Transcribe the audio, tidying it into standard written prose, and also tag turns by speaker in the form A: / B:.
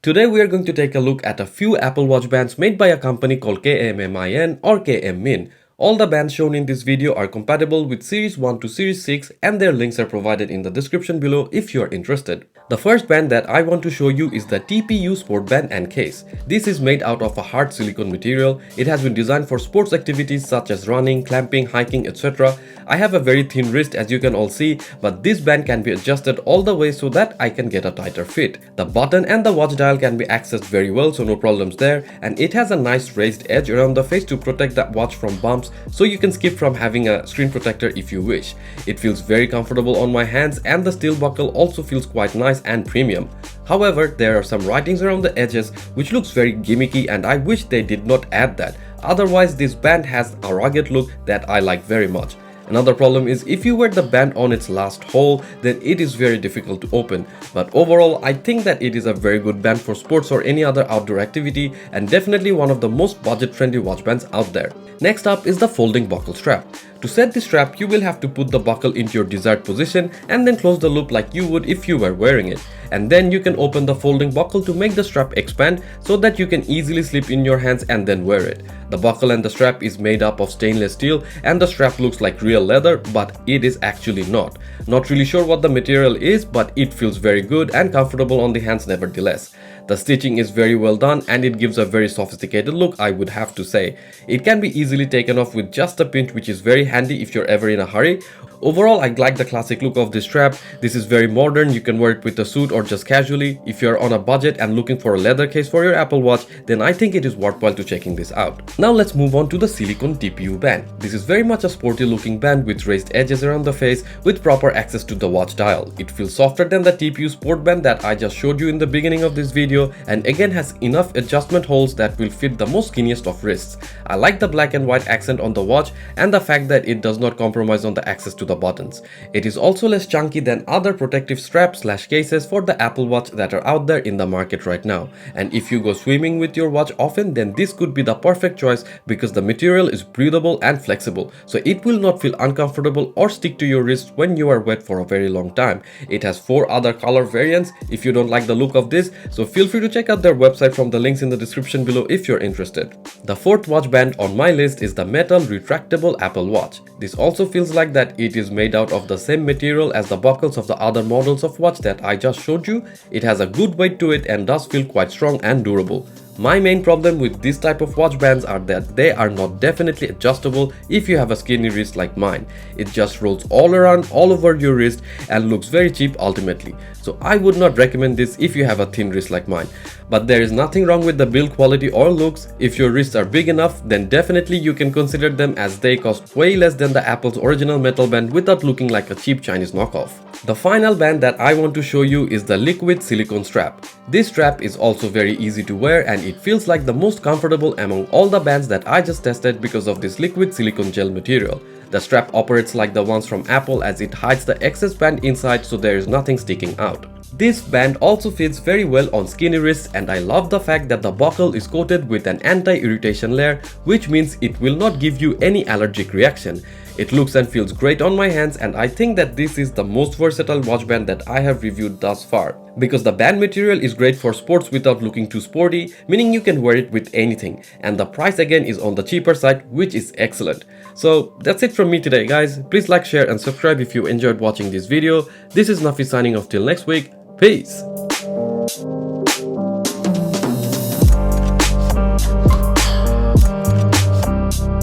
A: Today we are going to take a look at a few Apple Watch bands made by a company called Kmmin or Kmmin. All the bands shown in this video are compatible with Series 1 to Series 6 and their links are provided in the description below if you are interested. The first band that I want to show you is the TPU Sport Band and Case. This is made out of a hard silicone material. It has been designed for sports activities such as running, clamping, hiking, etc. I have a very thin wrist as you can all see, but this band can be adjusted all the way so that I can get a tighter fit. The button and the watch dial can be accessed very well, so no problems there, and it has a nice raised edge around the face to protect that watch from bumps, so you can skip from having a screen protector if you wish. It feels very comfortable on my hands and the steel buckle also feels quite nice and premium. However, there are some writings around the edges which looks very gimmicky and I wish they did not add that. Otherwise, this band has a rugged look that I like very much. Another problem is if you wear the band on its last hole, then it is very difficult to open. But overall, I think that it is a very good band for sports or any other outdoor activity and definitely one of the most budget-friendly watch bands out there. Next up is the folding buckle strap. To set the strap, you will have to put the buckle into your desired position and then close the loop like you would if you were wearing it. And then you can open the folding buckle to make the strap expand so that you can easily slip in your hands and then wear it. The buckle and the strap is made up of stainless steel and the strap looks like real leather, but it is actually not. Not really sure what the material is, but it feels very good and comfortable on the hands nevertheless. The stitching is very well done and it gives a very sophisticated look, I would have to say. It can be easily taken off with just a pinch, which is very handy if you're ever in a hurry. Overall, I like the classic look of this strap. This is very modern, you can wear it with a suit or just casually. If you're on a budget and looking for a leather case for your Apple Watch, then I think it is worthwhile to checking this out. Now let's move on to the Silicone TPU band. This is very much a sporty looking band with raised edges around the face with proper access to the watch dial. It feels softer than the TPU Sport Band that I just showed you in the beginning of this video and again has enough adjustment holes that will fit the most skinniest of wrists. I like the black and white accent on the watch and the fact that it does not compromise on the access to the buttons. It is also less chunky than other protective straps / cases for the Apple Watch that are out there in the market right now. And if you go swimming with your watch often, then this could be the perfect choice because the material is breathable and flexible, so it will not feel uncomfortable or stick to your wrist when you are wet for a very long time. It has 4 other color variants if you don't like the look of this, so feel free to check out their website from the links in the description below if you're interested. The fourth watch band on my list is the metal retractable Apple Watch. This also feels like that it is made out of the same material as the buckles of the other models of watch that I just showed you. It has a good weight to it and does feel quite strong and durable. My main problem with this type of watch bands are that they are not definitely adjustable if you have a skinny wrist like mine. It just rolls all around all over your wrist and looks very cheap ultimately. So I would not recommend this if you have a thin wrist like mine. But there is nothing wrong with the build quality or looks. If your wrists are big enough, then definitely you can consider them as they cost way less than the Apple's original metal band without looking like a cheap Chinese knockoff. The final band that I want to show you is the liquid silicone strap. This strap is also very easy to wear and it feels like the most comfortable among all the bands that I just tested because of this liquid silicone gel material. The strap operates like the ones from Apple as it hides the excess band inside, so there is nothing sticking out. This band also fits very well on skinny wrists and I love the fact that the buckle is coated with an anti-irritation layer, which means it will not give you any allergic reaction. It looks and feels great on my hands and I think that this is the most versatile watch band that I have reviewed thus far. Because the band material is great for sports without looking too sporty, meaning you can wear it with anything. And the price again is on the cheaper side, which is excellent. So that's it from me today guys. Please like, share and subscribe if you enjoyed watching this video. This is Nafi signing off till next week. Peace!